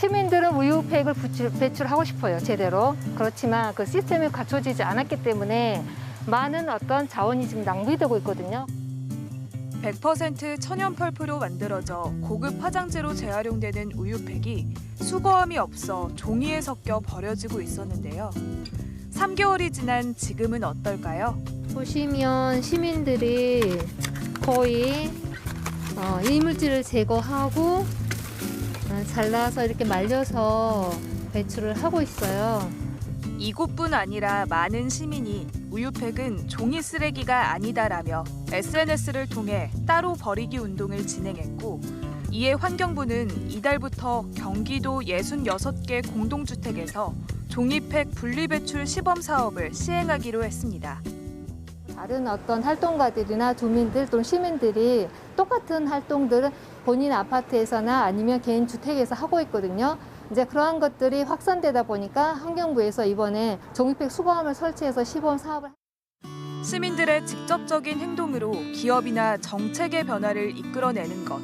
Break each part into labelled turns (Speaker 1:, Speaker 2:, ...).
Speaker 1: 시민들은 우유팩을 배출하고 싶어요, 제대로. 그렇지만 그 시스템이 갖춰지지 않았기 때문에 많은 어떤 자원이 지금 낭비되고 있거든요.
Speaker 2: 100% 천연 펄프로 만들어져 고급 화장재로 재활용되는 우유팩이 수거함이 없어 종이에 섞여 버려지고 있었는데요. 3개월이 지난 지금은 어떨까요?
Speaker 1: 보시면 시민들이 거의 이물질을 제거하고 잘라서 이렇게 말려서 배출을 하고 있어요.
Speaker 2: 이곳뿐 아니라 많은 시민이 우유팩은 종이 쓰레기가 아니다라며 SNS를 통해 따로 버리기 운동을 진행했고, 이에 환경부는 이달부터 경기도 66개 공동주택에서 종이팩 분리배출 시범 사업을 시행하기로 했습니다.
Speaker 1: 다른 어떤 활동가들이나 주민들 또는 시민들이 똑같은 활동들을 본인 아파트에서나 아니면 개인 주택에서 하고 있거든요. 이제 그러한 것들이 확산되다 보니까 환경부에서 이번에 종이팩 수거함을 설치해서 시범 사업을.
Speaker 2: 시민들의 직접적인 행동으로 기업이나 정책의 변화를 이끌어내는 것.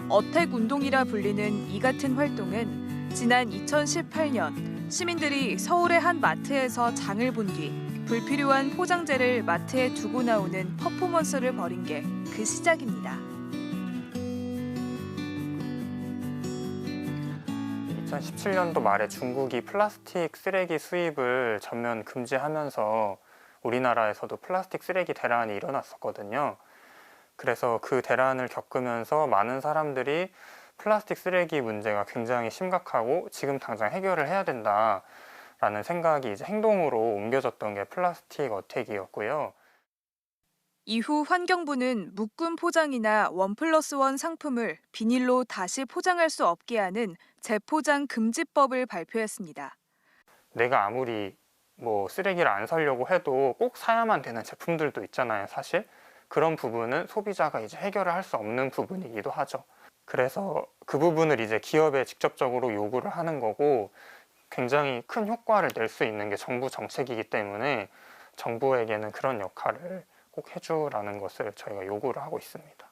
Speaker 2: 어택운동이라 불리는 이 같은 활동은 지난 2018년 시민들이 서울의 한 마트에서 장을 본 뒤 불필요한 포장재를 마트에 두고 나오는 퍼포먼스를 벌인 게 그 시작입니다.
Speaker 3: 2017년도 말에 중국이 플라스틱 쓰레기 수입을 전면 금지하면서 우리나라에서도 플라스틱 쓰레기 대란이 일어났었거든요. 그래서 그 대란을 겪으면서 많은 사람들이 플라스틱 쓰레기 문제가 굉장히 심각하고 지금 당장 해결을 해야 된다라는 생각이 이제 행동으로 옮겨졌던 게 플라스틱 어택이었고요.
Speaker 2: 이후 환경부는 묶음 포장이나 1+1 상품을 비닐로 다시 포장할 수 없게 하는 재포장 금지법을 발표했습니다.
Speaker 3: 내가 아무리 쓰레기를 안 사려고 해도 꼭 사야만 되는 제품들도 있잖아요, 사실. 그런 부분은 소비자가 이제 해결을 할 수 없는 부분이기도 하죠. 그래서 그 부분을 이제 기업에 직접적으로 요구를 하는 거고, 굉장히 큰 효과를 낼 수 있는 게 정부 정책이기 때문에 정부에게는 그런 역할을 꼭 해주라는 것을 저희가 요구를 하고 있습니다.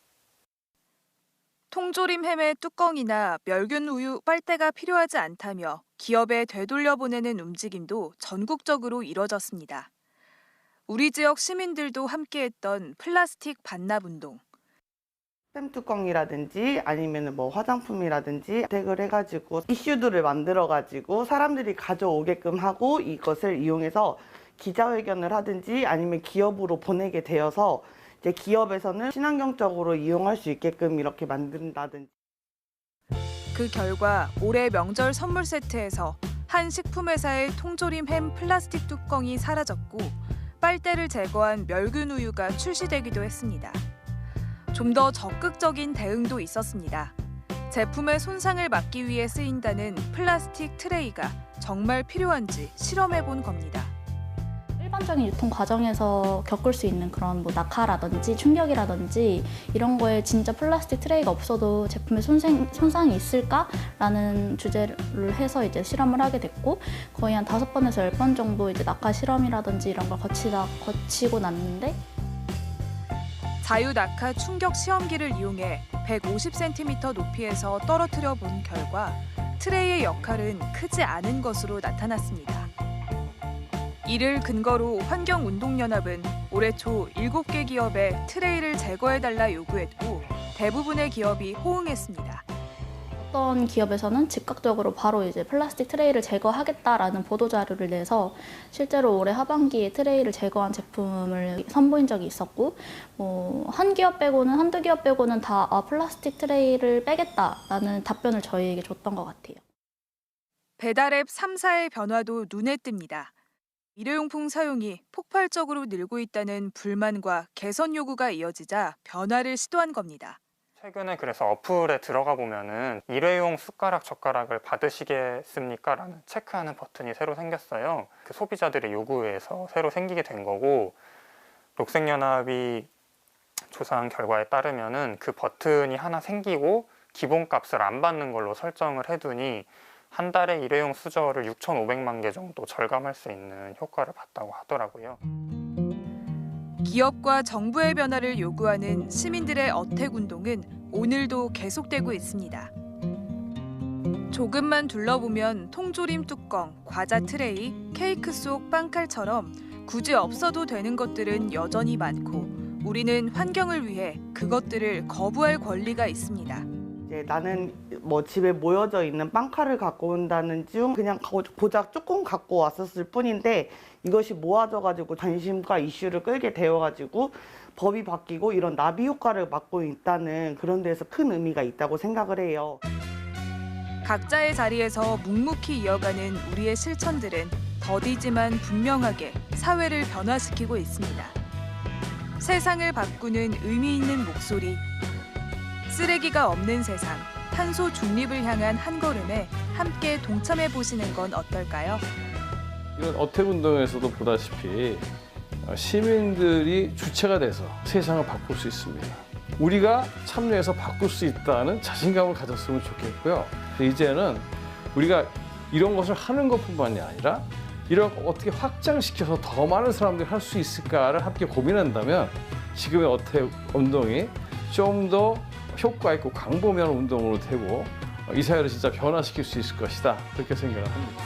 Speaker 2: 통조림 햄의 뚜껑이나 멸균 우유 빨대가 필요하지 않다며 기업에 되돌려 보내는 움직임도 전국적으로 이뤄졌습니다. 우리 지역 시민들도 함께했던 플라스틱 반납 운동.
Speaker 4: 햄 뚜껑이라든지 아니면 화장품이라든지 택을 해가지고 이슈들을 만들어가지고 사람들이 가져오게끔 하고 이것을 이용해서 기자회견을 하든지 아니면 기업으로 보내게 되어서 이제 기업에서는 친환경적으로 이용할 수 있게끔 이렇게 만든다든지.
Speaker 2: 그 결과 올해 명절 선물 세트에서 한 식품회사의 통조림 햄 플라스틱 뚜껑이 사라졌고 빨대를 제거한 멸균 우유가 출시되기도 했습니다. 좀 더 적극적인 대응도 있었습니다. 제품의 손상을 막기 위해 쓰인다는 플라스틱 트레이가 정말 필요한지 실험해본 겁니다.
Speaker 5: 일반적인 유통 과정에서 겪을 수 있는 그런 낙하라든지 충격이라든지 이런 거에 진짜 플라스틱 트레이가 없어도 제품에 손상이 있을까라는 주제를 해서 이제 실험을 하게 됐고, 거의 한 5번에서 10번 정도 이제 낙하 실험이라든지 이런 걸 거치고 났는데,
Speaker 2: 자유 낙하 충격 시험기를 이용해 150cm 높이에서 떨어뜨려 본 결과 트레이의 역할은 크지 않은 것으로 나타났습니다. 이를 근거로 환경운동연합은 올해 초 7개 기업에 트레이를 제거해달라 요구했고 대부분의 기업이 호응했습니다.
Speaker 5: 어떤 기업에서는 즉각적으로 바로 이제 플라스틱 트레이를 제거하겠다라는 보도자료를 내서 실제로 올해 하반기에 트레이를 제거한 제품을 선보인 적이 있었고, 한두 기업 빼고는 다 플라스틱 트레이를 빼겠다라는 답변을 저희에게 줬던 것 같아요.
Speaker 2: 배달앱 3사의 변화도 눈에 띕니다. 일회용품 사용이 폭발적으로 늘고 있다는 불만과 개선 요구가 이어지자 변화를 시도한 겁니다.
Speaker 3: 최근에 그래서 어플에 들어가 보면은 일회용 숟가락, 젓가락을 받으시겠습니까? 라는 체크하는 버튼이 새로 생겼어요. 그 소비자들의 요구에 의해서 새로 생기게 된 거고, 녹색연합이 조사한 결과에 따르면은 그 버튼이 하나 생기고 기본값을 안 받는 걸로 설정을 해두니 한 달에 일회용 수저를 6,500만 개 정도 절감할 수 있는 효과를 봤다고 하더라고요.
Speaker 2: 기업과 정부의 변화를 요구하는 시민들의 어택운동은 오늘도 계속되고 있습니다. 조금만 둘러보면 통조림 뚜껑, 과자 트레이, 케이크 속 빵칼처럼 굳이 없어도 되는 것들은 여전히 많고 우리는 환경을 위해 그것들을 거부할 권리가 있습니다.
Speaker 4: 이제 나는 뭐 집에 모여져 있는 빵칼을 갖고 온다는 중 그냥 고작 조금 갖고 왔었을 뿐인데 이것이 모아져가지고 관심과 이슈를 끌게 되어가지고 법이 바뀌고 이런 나비 효과를 막고 있다는 그런 데에서 큰 의미가 있다고 생각을 해요.
Speaker 2: 각자의 자리에서 묵묵히 이어가는 우리의 실천들은 더디지만 분명하게 사회를 변화시키고 있습니다. 세상을 바꾸는 의미 있는 목소리. 쓰레기가 없는 세상, 탄소 중립을 향한 한 걸음에 함께 동참해 보시는 건 어떨까요?
Speaker 6: 이건 어택운동에서도 보다시피 시민들이 주체가 돼서 세상을 바꿀 수 있습니다. 우리가 참여해서 바꿀 수 있다는 자신감을 가졌으면 좋겠고요. 이제는 우리가 이런 것을 하는 것뿐만이 아니라 이런 거 어떻게 확장시켜서 더 많은 사람들이 할 수 있을까를 함께 고민한다면 지금의 어택운동이 좀 더 효과 있고 광범위한 운동으로 되고 이 사회를 진짜 변화시킬 수 있을 것이다. 그렇게 생각을 합니다.